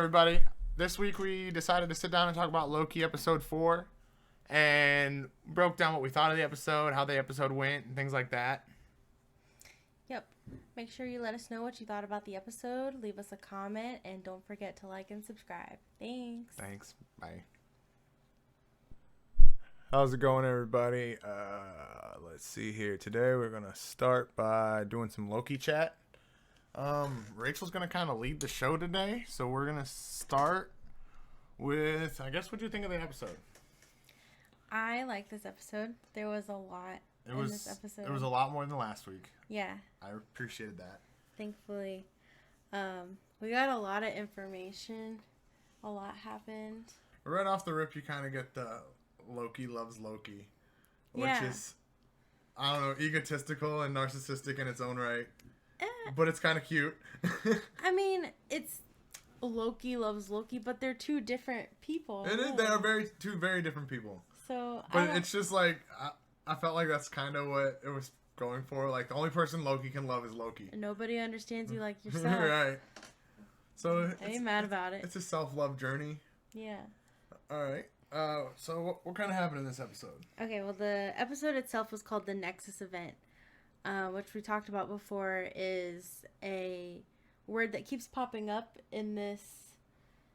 everybody. This week we decided to sit down and talk about Loki episode 4 and broke down what we thought of the episode, how the episode went, and things like that. Yep. Make sure you let us know what you thought about the episode. Leave us a comment and don't forget to like and subscribe. Thanks. Thanks. Bye. How's it going, everybody? Let's see here. Today we're going to start by doing some Loki chat. Rachel's going to kind of lead the show today, so we're going to start with, I guess, what do you think of the episode? I like this episode. There was a lot in this episode. It was a lot more than last week. Yeah. I appreciated that. Thankfully. We got a lot of information. A lot happened. Right off the rip, you kind of get the Loki loves Loki, which is, I don't know, egotistical and narcissistic in its own right. But it's kind of cute. I mean, it's Loki loves Loki, but they're two different people. It is. They are two very different people. So, but it's just like I felt like that's kind of what it was going for. Like the only person Loki can love is Loki. Nobody understands you like yourself. Right. So I ain't mad about it. It's a self-love journey. Yeah. All right. So what kind of happened in this episode? Okay. Well, the episode itself was called the Nexus Event. Which we talked about before, is a word that keeps popping up in this,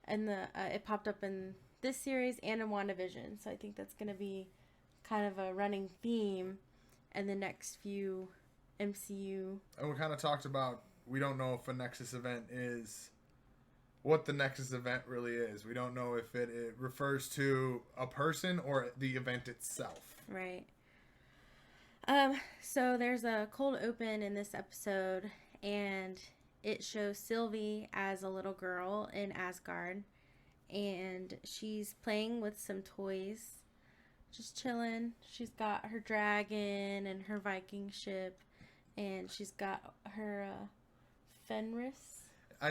and it popped up in this series and in WandaVision. So I think that's going to be kind of a running theme in the next few MCU. And we kind of talked about, we don't know if a Nexus event is what the Nexus event really is. We don't know if it refers to a person or the event itself. Right. So there's a cold open in this episode, and it shows Sylvie as a little girl in Asgard, and she's playing with some toys, just chilling. She's got her dragon and her Viking ship, and she's got her Fenris.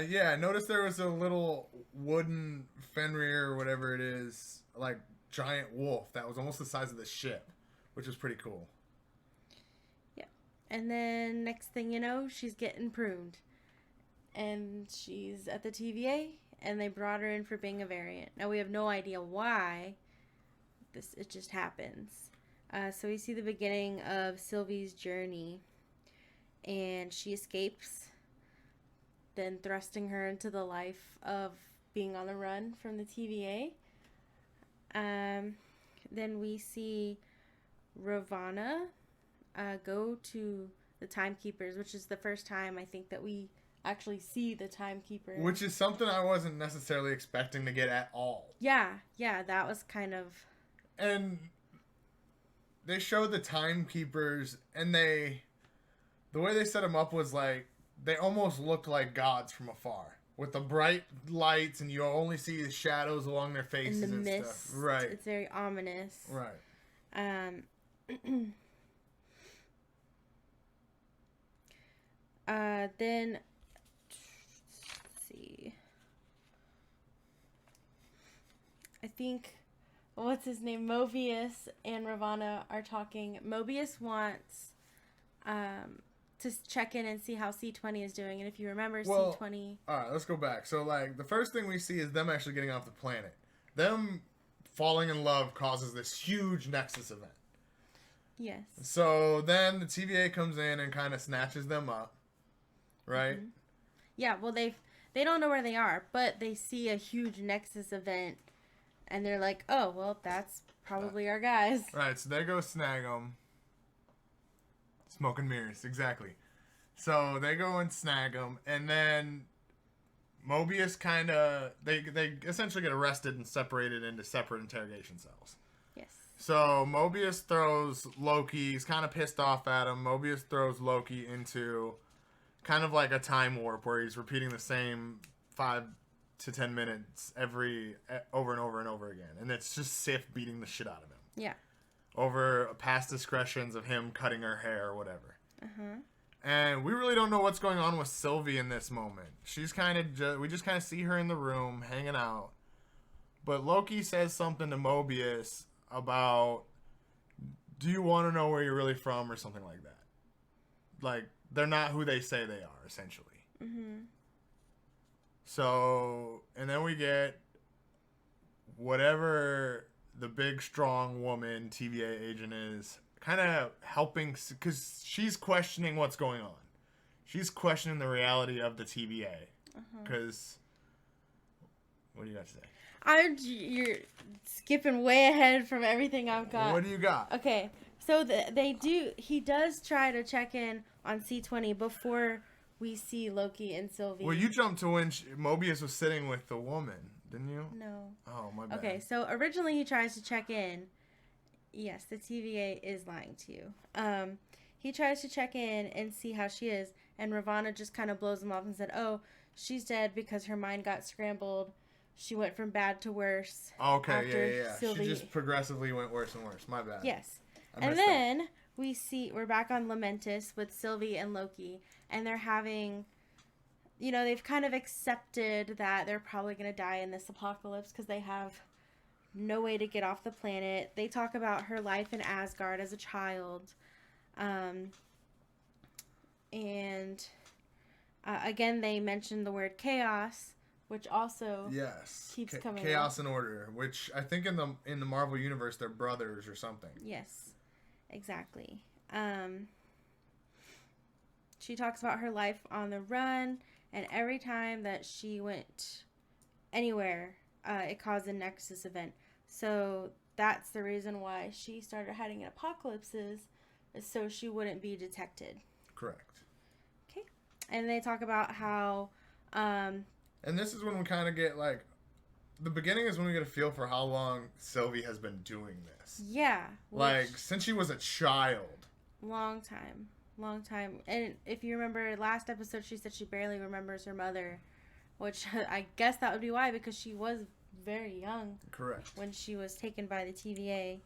Yeah, I noticed there was a little wooden Fenrir or whatever it is, like giant wolf that was almost the size of the ship, which was pretty cool. And then next thing you know, she's getting pruned. And she's at the TVA, and they brought her in for being a variant. Now, we have no idea why. It just happens. So we see the beginning of Sylvie's journey. And she escapes, then thrusting her into the life of being on the run from the TVA. Then we see Ravonna go to the Timekeepers, which is the first time I think that we actually see the Timekeepers. Which is something I wasn't necessarily expecting to get at all. Yeah, that was kind of... And they showed the Timekeepers, and the way they set them up was like, they almost looked like gods from afar. With the bright lights, and you only see the shadows along their faces and mist. Stuff. Right. It's very ominous. Right. Then, let's see. I think, what's his name? Mobius and Ravonna are talking. Mobius wants to check in and see how C20 is doing. And if you remember, C20... Alright, let's go back. So, like, the first thing we see is them actually getting off the planet. Them falling in love causes this huge Nexus event. Yes. So, then the TVA comes in and kind of snatches them up. Right? Mm-hmm. Yeah, well, they don't know where they are, but they see a huge Nexus event, and they're like, oh, well, that's probably our guys. Right, so they go snag them. Smoke and mirrors, exactly. So they go and snag them, and then Mobius kind of... They essentially get arrested and separated into separate interrogation cells. Yes. So Mobius throws Loki. He's kind of pissed off at him. Mobius throws Loki into... kind of like a time warp where he's repeating the same 5 to 10 minutes over and over and over again. And it's just Sif beating the shit out of him. Yeah. Over past discretions of him cutting her hair or whatever. Uh-huh. And we really don't know what's going on with Sylvie in this moment. She's kind of we just kind of see her in the room hanging out. But Loki says something to Mobius about, do you want to know where you're really from, or something like that. Like, they're not who they say they are, essentially. Mm-hmm. So, and then we get whatever the big strong woman TVA agent is kind of helping because she's questioning what's going on. She's questioning the reality of the TVA because what do you got to say? You're skipping way ahead from everything I've got. What do you got? Okay, so he does try to check in on C-20 before we see Loki and Sylvie. Well, you jumped to when Mobius was sitting with the woman, didn't you? No. Oh, my bad. Okay, so originally he tries to check in. Yes, the TVA is lying to you. He tries to check in and see how she is, and Ravonna just kind of blows him off and said, "Oh, she's dead because her mind got scrambled. She went from bad to worse." Okay, yeah. Sylvie... She just progressively went worse and worse. My bad. Yes. And then we're back on Lamentus with Sylvie and Loki, and they're having, they've kind of accepted that they're probably going to die in this apocalypse because they have no way to get off the planet. They talk about her life in Asgard as a child. Again, they mentioned the word chaos, which also keeps coming chaos up. and order, which I think in the Marvel universe they're brothers or something. Yes, exactly. She talks about her life on the run, and every time that she went anywhere, it caused a Nexus event. So that's the reason why she started hiding in apocalypses, is so she wouldn't be detected. Correct. Okay. And they talk about how... and this is when we kind of get, the beginning is when we get a feel for how long Sylvie has been doing this. Yeah. Since she was a child. Long time. And if you remember last episode, she said she barely remembers her mother, which I guess that would be why, because she was very young. Correct. When she was taken by the TVA.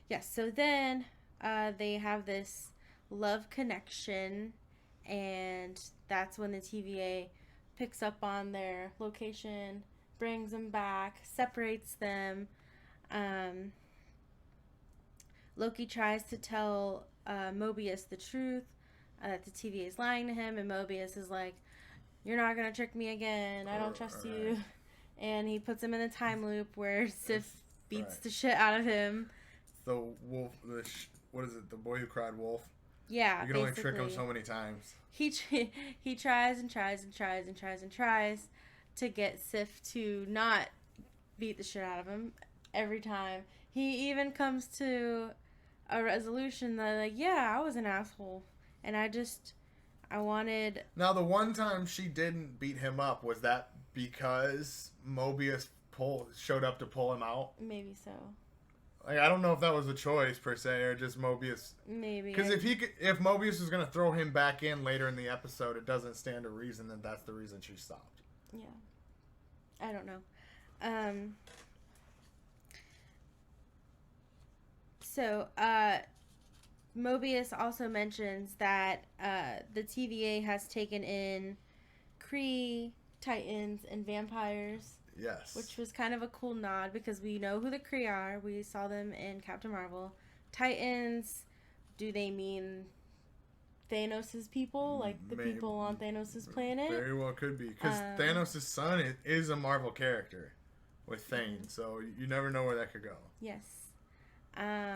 Yes, so then they have this love connection, and that's when the TVA picks up on their location, brings them back, separates them. Loki tries to tell Mobius the truth, that the TVA is lying to him, and Mobius is like, "You're not going to trick me again. I don't trust you." And he puts him in a time loop where Sif beats the shit out of him. The wolf, what is it? The boy who cried wolf? Yeah, you can only trick him so many times. He tries and tries and tries and tries and tries to get Sif to not beat the shit out of him every time. He even comes to a resolution that, I was an asshole. And I wanted... Now, the one time she didn't beat him up, was that because Mobius showed up to pull him out? Maybe so. I don't know if that was a choice, per se, or just Mobius... Maybe. Because if Mobius was going to throw him back in later in the episode, it doesn't stand to reason that that's the reason she stopped. Yeah. I don't know. So, Mobius also mentions that the TVA has taken in Kree, Titans, and vampires. Yes. Which was kind of a cool nod because we know who the Kree are. We saw them in Captain Marvel. Titans, do they mean Thanos' people? Like the people on Thanos' planet? Very well could be. Because Thanos' son is a Marvel character with Thane. So you never know where that could go. Yes. I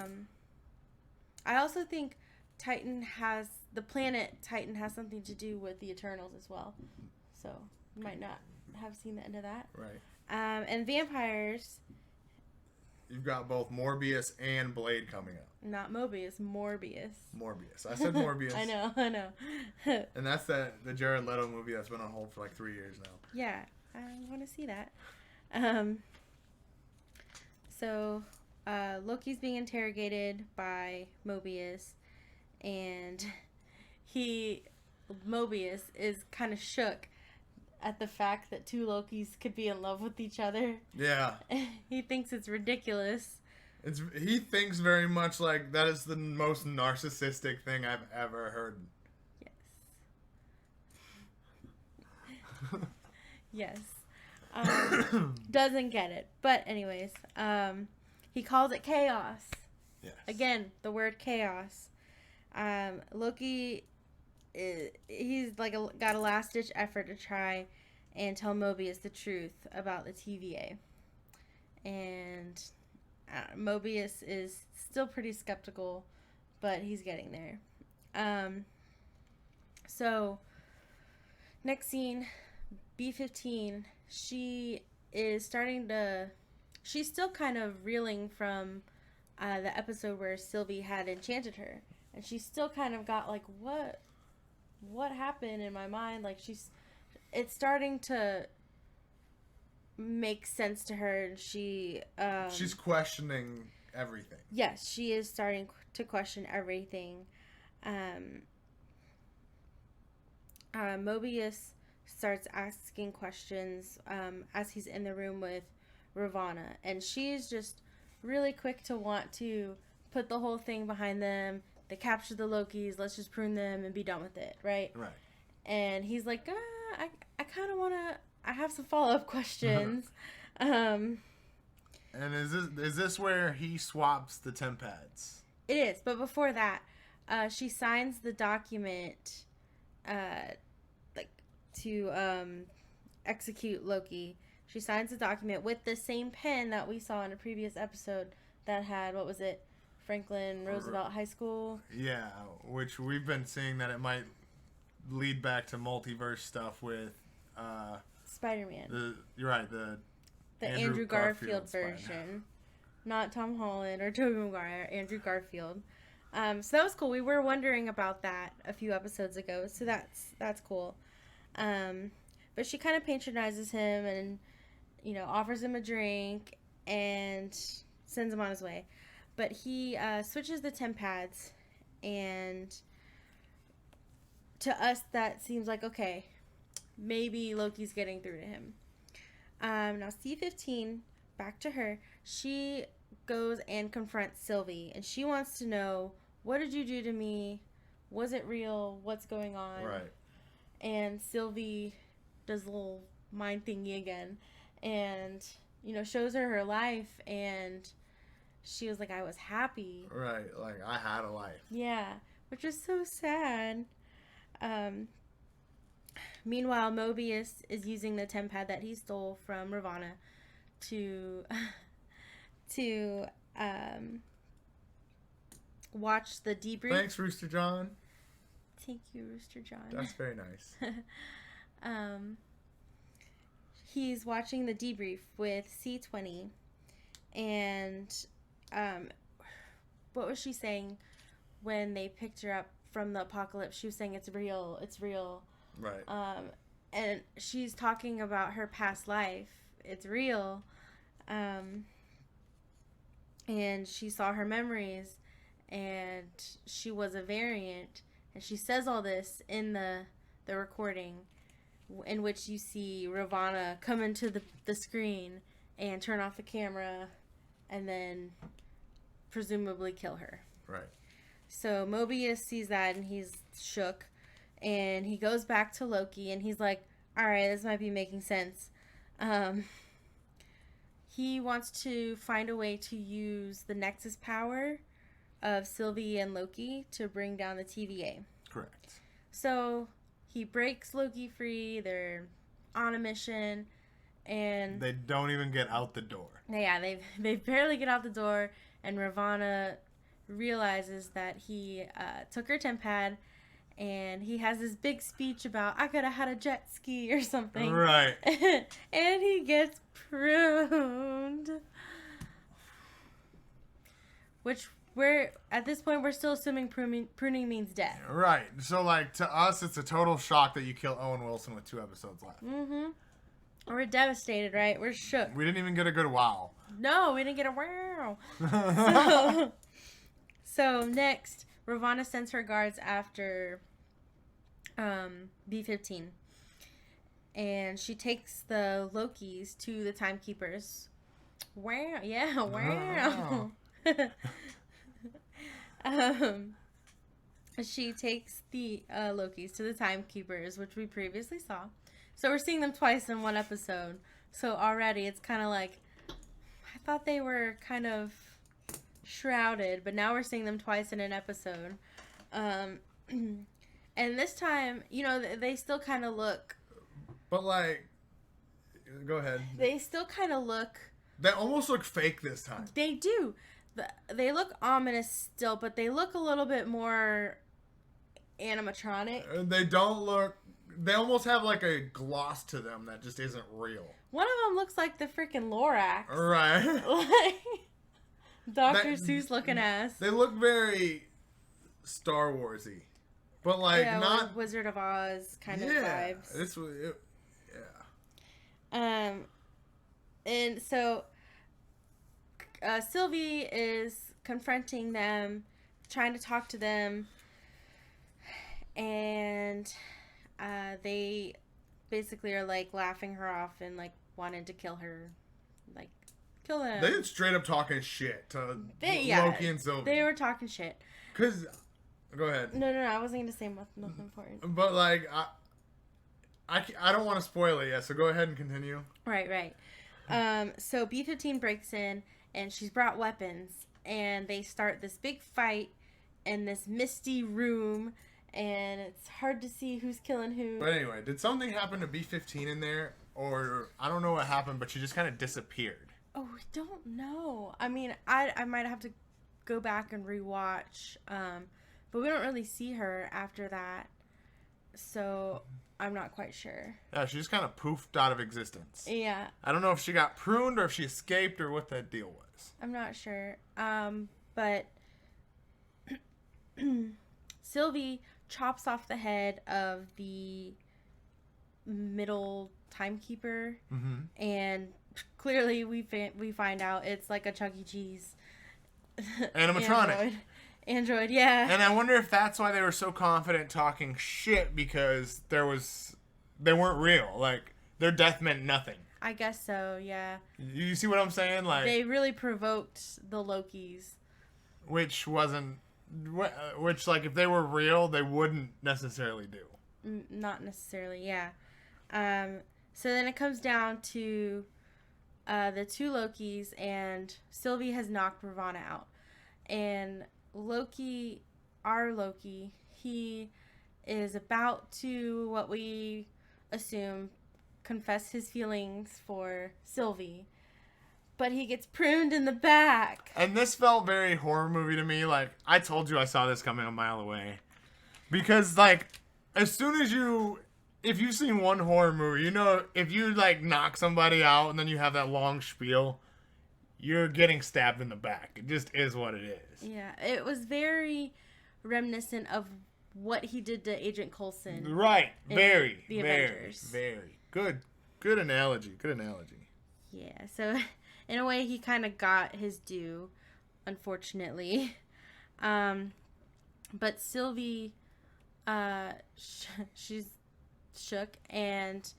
also think the planet Titan has something to do with the Eternals as well. So you might not have seen the end of that. Right. And vampires. You've got both Morbius and Blade coming up. Not Mobius, Morbius. Morbius. I said Morbius. I know. And that's the Jared Leto movie that's been on hold for 3 years now. Yeah, I want to see that. So Loki's being interrogated by Mobius, and Mobius is kind of shook at the fact that two Lokis could be in love with each other. Yeah. He thinks it's ridiculous. He thinks very much like that is the most narcissistic thing I've ever heard. Yes. Doesn't get it. But anyways, he calls it chaos. Yes. Again, the word chaos. Loki he's like got a last ditch effort to try and tell Mobius the truth about the TVA, and Mobius is still pretty skeptical, but he's getting there. So next scene, B-15, she is starting to, she's still kind of reeling from the episode where Sylvie had enchanted her, and she's still kind of got like, what happened in my mind? Like, it's starting to make sense to her, and she's questioning everything. Yes, she is starting to question everything. Mobius starts asking questions as he's in the room with Ravonna, and she's just really quick to want to put the whole thing behind them. They capture the Lokis, let's just prune them and be done with it, right? Right. And he's like, I kind of want to, I have some follow-up questions. And is this where he swaps the temp pads? It is, but before that, she signs the document, to execute Loki. She signs the document with the same pen that we saw in a previous episode that had, what was it, Franklin Roosevelt High School? Yeah, which we've been seeing that it might lead back to multiverse stuff with Spider-Man. You're right, the Andrew Garfield version. Not Tom Holland or Tobey Maguire, Andrew Garfield. So that was cool. We were wondering about that a few episodes ago, so that's cool. But she kind of patronizes him and, offers him a drink and sends him on his way. But he switches the temp pads, and to us that seems like, okay, maybe Loki's getting through to him. Now C-15, back to her, she goes and confronts Sylvie, and she wants to know, what did you do to me? Was it real? What's going on? Right. And Sylvie does a little mind thingy again, and shows her life, and she was like, I was happy. Right, like I had a life. Yeah, which is so sad. Meanwhile, Mobius is using the temp pad that he stole from Ravonna to watch the debrief. Thanks, Rooster John. Thank you, Rooster John. That's very nice. He's watching the debrief with C-20, and what was she saying when they picked her up from the apocalypse? She was saying it's real. Right. And she's talking about her past life. It's real. And she saw her memories, and she was a variant. And she says all this in the recording, in which you see Ravonna come into the screen and turn off the camera and then presumably kill her. Right. So Mobius sees that, and he's shook, and he goes back to Loki, and he's like, all right, this might be making sense. He wants to find a way to use the Nexus power of Sylvie and Loki to bring down the TVA. Correct. So he breaks Loki free. They're on a mission, and they don't even get out the door. Yeah, they barely get out the door, and Ravonna realizes that he took her temp pad, and he has this big speech about, I could have had a jet ski or something. Right. And he gets pruned. Which at this point, we're still assuming pruning means death. Right. So, like, to us, it's a total shock that you kill Owen Wilson with 2 episodes left. Mm-hmm. We're devastated, right? We're shook. We didn't even get a good wow. No, we didn't get a wow. So next, Ravonna sends her guards after B-15. And she takes the Lokis to the Timekeepers. Wow. Yeah, wow. She takes the Lokis to the Timekeepers, which we previously saw. So we're seeing them twice in one episode. So already it's kind of like, I thought they were kind of shrouded, but now we're seeing them twice in an episode. And this time, you know, they still kind of look. But like, go ahead. They still kind of look. They almost look fake this time. They do. They look ominous still, but they look a little bit more animatronic. They don't look. They almost have like a gloss to them that just isn't real. One of them looks like the freaking Lorax. Right. Like Dr. Seuss looking ass. They look very Star Warsy, but like not Wizard of Oz kind of vibes. And so Sylvie is confronting them, trying to talk to them, and they basically are like laughing her off and like wanted to kill her, like kill them. They straight up talking shit to Loki and Sylvie. They were talking shit. Go ahead. No, I wasn't gonna say nothing important. But like I don't want to spoil it yet, so go ahead and continue. Right. So B-15 breaks in, and she's brought weapons, and they start this big fight in this misty room, and it's hard to see who's killing who. But anyway, did something happen to B-15 in there? Or, I don't know what happened, but she just kind of disappeared. Oh, I don't know. I mean, I might have to go back and rewatch, but we don't really see her after that, so I'm not quite sure. Yeah, she just kind of poofed out of existence. Yeah. I don't know if she got pruned or if she escaped or what that deal was. I'm not sure. But Sylvie chops off the head of the middle timekeeper, and clearly we find out it's like a Chuck E. Cheese animatronic. Android, yeah. And I wonder if that's why they were so confident talking shit, because they weren't real. Like, their death meant nothing. I guess so, yeah. You see what I'm saying? Like, they really provoked the Lokis. Which, like, if they were real, they wouldn't necessarily do. Not necessarily, yeah. So then it comes down to the two Lokis, and Sylvie has knocked Ravonna out. And Loki, our Loki, he is about to, what we assume, confess his feelings for Sylvie. But he gets pruned in the back. And this felt very horror movie to me. Like, I told you I saw this coming a mile away. Because, like, as soon as if you've seen one horror movie, you know, if you, like, knock somebody out and then you have that long spiel, you're getting stabbed in the back. It just is what it is. Yeah, it was very reminiscent of what he did to Agent Coulson. Right. Very, the very, Avengers. very. Good analogy. Yeah, so in a way he kind of got his due, unfortunately. But Sylvie, she's shook, and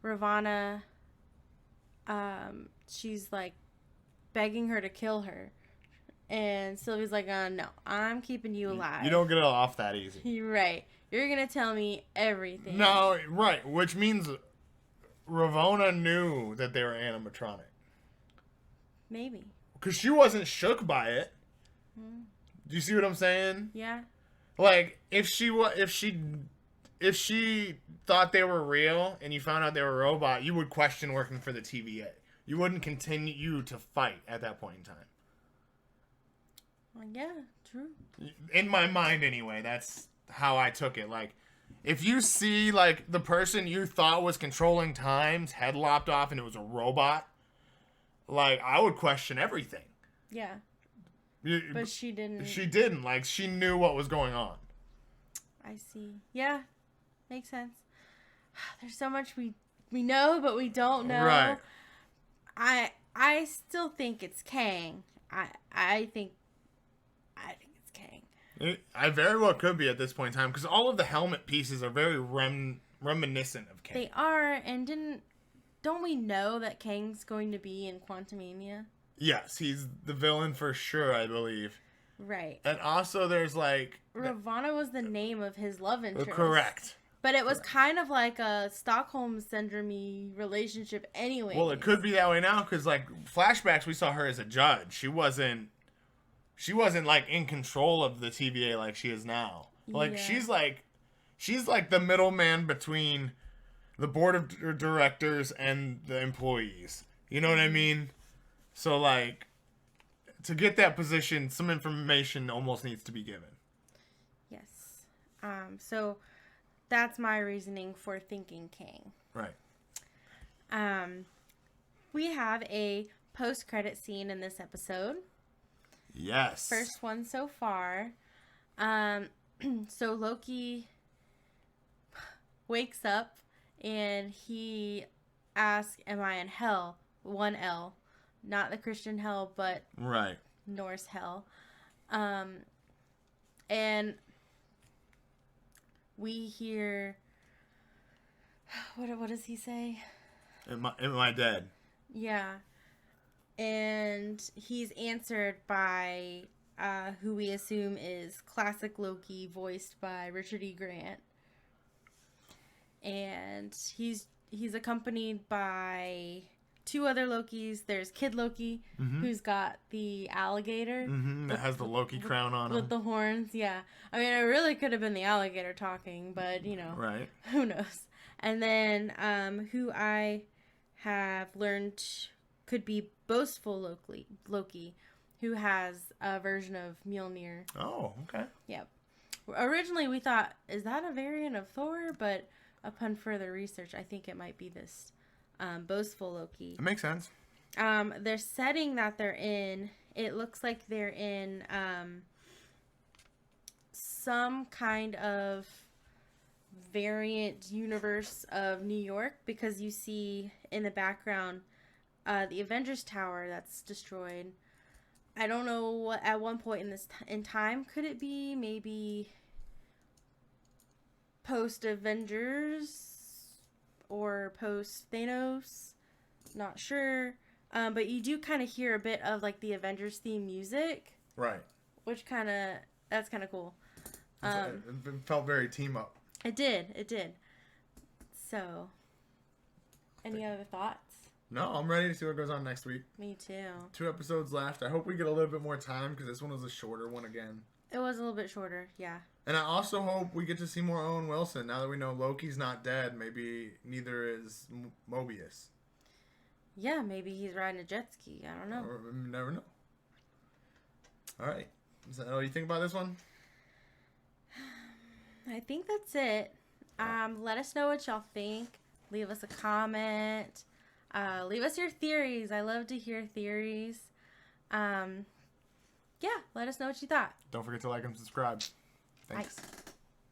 Ravonna, she's like begging her to kill her, and Sylvie's like, no, I'm keeping you alive. You don't get it off that easy. You're right. You're gonna tell me everything. No, right, which means Ravonna knew that they were animatronic. Maybe. Because she wasn't shook by it. Do you see what I'm saying? Yeah. Like, if she thought they were real and you found out they were a robot, you would question working for the TVA. You wouldn't continue to fight at that point in time. Well, yeah, true. In my mind, anyway, that's how I took it. Like, if you see, like, the person you thought was controlling time's head lopped off and it was a robot, like, I would question everything. Yeah. But she didn't. She didn't. Like, she knew what was going on. I see. Yeah. Makes sense. There's so much we know, but we don't know. Right. I still think it's Kang. I think it's Kang. I very well could be at this point in time, because all of the helmet pieces are very reminiscent of Kang. They are, and don't we know that Kang's going to be in Quantumania? Yes, he's the villain for sure, I believe. Right. And also there's like... Ravonna was the name of his love interest. Correct. But it was kind of like a Stockholm Syndrome relationship anyway. Well, it could be that way now, because like flashbacks, we saw her as a judge. She wasn't like in control of the TVA like she is now. Like she's like she's like the middleman between the board of directors and the employees. You know what I mean? So like, to get that position, some information almost needs to be given. Yes. So that's my reasoning for thinking King. Right. We have a post-credit scene in this episode. Yes. First one so far. So Loki wakes up and he asks, "Am I in hell?" 1L, not the Christian hell, but right. Norse hell. And we hear, what does he say? Am I dead? Yeah. And he's answered by who we assume is classic Loki, voiced by Richard E. Grant. And he's accompanied by 2 other Lokis. There's Kid Loki, who's got the alligator. That has the Loki crown on him. With the horns, yeah. I mean, it really could have been the alligator talking, but, you know. Right. Who knows? And then who I have learned could be boastful Loki, who has a version of Mjolnir. Oh, okay. Yep. Originally, we thought, is that a variant of Thor? But upon further research, I think it might be this boastful Loki. It makes sense. Their setting that they're in, it looks like they're in some kind of variant universe of New York, because you see in the background the Avengers Tower that's destroyed. I don't know what at one point in time could it be, maybe post Avengers or post Thanos, not sure. But you do kind of hear a bit of like the Avengers theme music, right? Which that's kind of cool. It felt very team up. It did. So, any other thoughts? No, I'm ready to see what goes on next week. Me too. 2 episodes left. I hope we get a little bit more time because this one was a shorter one again. It was a little bit shorter, yeah. And I also hope we get to see more Owen Wilson. Now that we know Loki's not dead, maybe neither is Mobius. Yeah, maybe he's riding a jet ski. I don't know. Or, you never know. All right. Is that all you think about this one? I think that's it. Let us know what y'all think. Leave us a comment. Leave us your theories. I love to hear theories. Yeah, let us know what you thought. Don't forget to like and subscribe. Thanks. Bye.